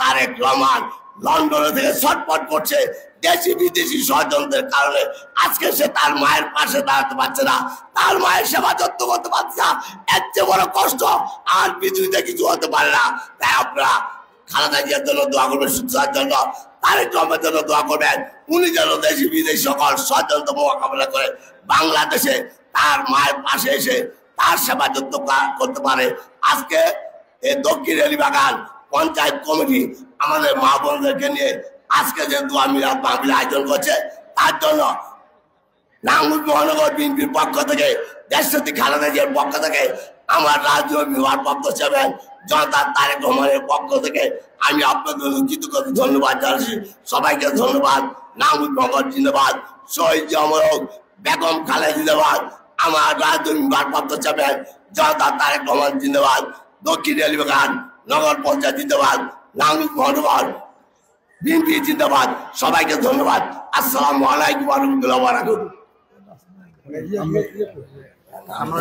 তারেক রহমান লন্ডনে থেকে ছটফট করছে দেশি বিদেশি ষড়যন্ত্রের কারণে। আজকে সে তার মায়ের পাশে দাঁড়াতে পারছে না, তার মায়ের সেবা যত্ন করতে পারছে না। এর চেয়ে বড় কষ্ট আর পৃথিবীতে কিছু হতে পারে না। তাই আপনারা খালেদা জিয়ার জন্য দোয়া করবেন, সুস্থতার জন্য, তারেক রহমানের জন্য দোয়া করবেন। উনি যেন দেশি বিদেশি সকল ষড়যন্ত্র মোকাবেলা করে বাংলাদেশে তার মায়ের পাশে এসে তার সেবা যত্ন করতে পারে। আজকে এই দক্ষিণ এলিবাগান পঞ্চায়েত কমিটি আমাদের মা বোনদেরকে নিয়ে আজকে যে দোয়া মিলাদ মাহফিল আয়োজন করছে, তার জন্য নাঙ্গলকোট মহানগর বিএনপির পক্ষ থেকে, দেশনেত্রী খালেদা জিয়ার পক্ষ থেকে, আমার রাজনৈতিক ভারপ্রাপ্ত চেয়ারম্যান জনতা তারেক রহমানের পক্ষ থেকে আমি আপনাদের কৃতজ্ঞতা ধন্যবাদ জানাচ্ছি। সবাইকে ধন্যবাদ। নাঙ্গলকোট মহানগর জিন্দাবাদ, শহীদ জামরক বেগম খালেদা জিন্দাবাদ, আমার রাজনৈতিক ভারপ্রাপ্ত চেয়ারম্যান জনতা তারেক রহমান জিন্দাবাদ, দক্ষিণ এলিবাগান নগর পঞ্চায়েত জিন্দাবাদ, নাঙ্গলকোট মহানগর বিএনপি জিন্দাবাদ। সবাইকে ধন্যবাদ। আসসালামু আলাইকুম ওয়া রাহমাতুল্লাহি ওয়া বারাকাতুহু। আমরা